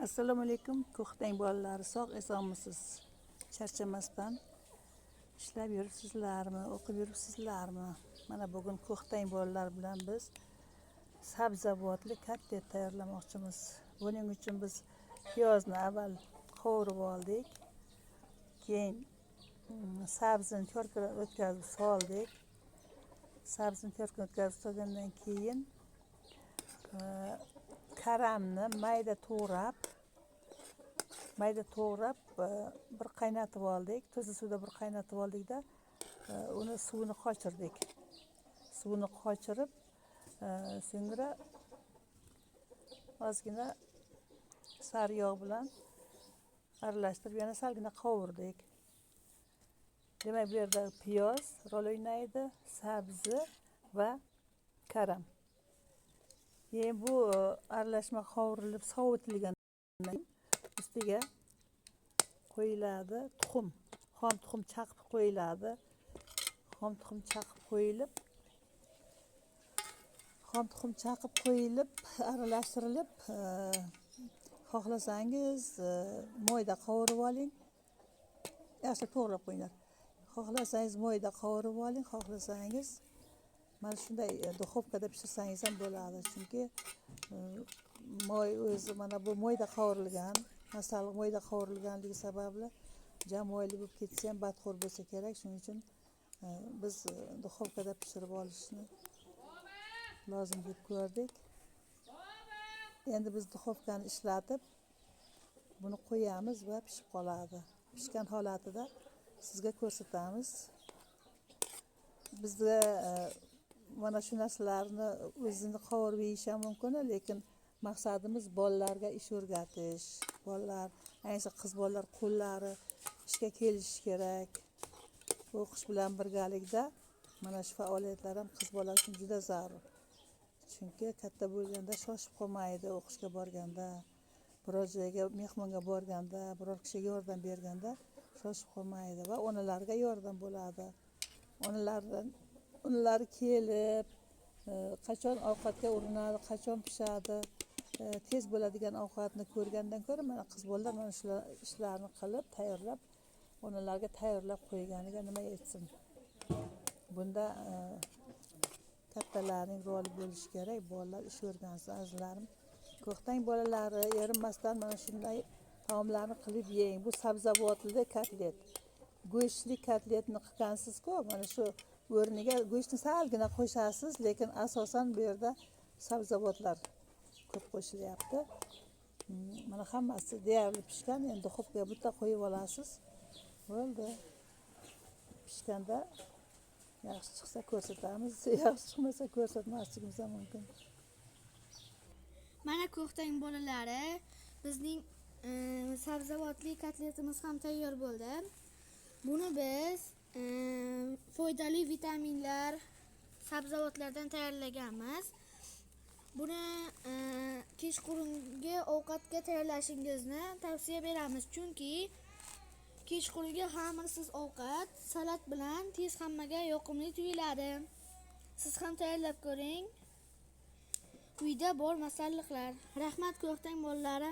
Assalomu alaykum, ko'ktang bolalari, sog' esonmisiz? Charchamasdan ishlab yuribsizlarmi, o'qib yuribsizlarmi? Mana bugun ko'ktang bolalar bilan biz sabzavotli kotlet tayyorlamoqchimiz. Buning uchun biz piyozni avval qovurib oldik. Keyin sabzini cho'rkadan o'tkazib soldik. Sabzini cho'rkadan o'tkazib solgandan keyin karamni mayda to'g'rab bir qaynatib oldik. Tuzli suvda bir qaynatib oldikda uni suvini qochirdik. Suvini qochirib, so'ngra ozgina sariyog' bilan aralashtirib yana salgina qovurdik. Demak, bu yerda piyoz rol o'ynaydi, sabzi va karam. Keyin bu aralashma qovurilib sovitilgandan keyin ustiga qo'yiladi tuxum, xom tuxum chaqib qo'yiladi. Xom tuxum chaqib qo'yilib, aralashtirilib, xohlasangiz moyda qovurib oling. Yaxshi to'g'rab qo'yinglar. Xohlasangiz moyda qovurib oling, xohlasangiz mana shunday duxovkada pishirsangiz ham bo'ladi. Chunki moy o'zi mana bu moyda qovurilgan, masalliq moyda qovurilganligi sababli jamoyli bo'lib ketsa ham badxo'r bo'lsa kerak. Shuning uchun biz duxovkada pishirib olishni lozim deb ko'rdik. Endi biz duxovkani ishlatib buni qo'yamiz va pishib qoladi. Pishgan holatida sizga ko'rsatamiz. Bizda mana shu narsalarni o'zini qovurib yeyish ham mumkin, lekin maqsadimiz bolalarga ish o'rgatish. Bolalar, ayniqsa qiz bolalar qo'llari ishga kelishi kerak. O'qish bilan birgalikda mana shu faoliyatlar ham qiz bolalar uchun juda zarur. Chunki katta bo'lganda shoshib qolmaydi, o'qishga borganda, biror joyga mehmonga borganda, biror kishiga yordam berganda shoshib qolmaydi va onalarga yordam bo'ladi. Onalari kelib, qachon ovqatga urinadi, qachon pishadi, tez bo'ladigan ovqatni ko'rgandan ko'ra, mana qiz bolalar mana shu ishlarni qilib, tayyorlab, onalarga tayyorlab qo'yganiga nima yetsin. Bunda kattalarning roli bo'lishi kerak. Bolalar ish o'rgansin, azizlarim. Ko'ktang bolalari, erinmasdan mana shunday taomlarni qilib yeng. Bu sabzavotli kotlet. Go'shtli kotletni qilgansiz-ku, mana shu o'rniga go'shtni salgina qo'shasiz, lekin asosan bu yerda sabzavotlar ko'p qo'shilyapti. Mana hammasi deyarli pishgan. Endi duxovkaga bitta qo'yib olasiz. Bo'ldi. Pishganda yaxshi chiqsa ko'rsatamiz, yaxshi chiqmasa ko'rsatmasligimiz ham mumkin. Mana ko'ktang bolalari, bizning sabzavotli kotletimiz ham tayyor bo'ldi. Buni biz foydali vitaminlar sabzavotlardan tayyorlaganmiz. Buni kechqurungi ovqatga tayyorlashingizni tavsiya beramiz, chunki kechqurungi xamirsiz ovqat salat bilan tez hammaga yoqimli tuyuladi. Siz ham tayyorlab ko'ring. Uyda bor masalliqlar. Rahmat ko'ktang bolalari.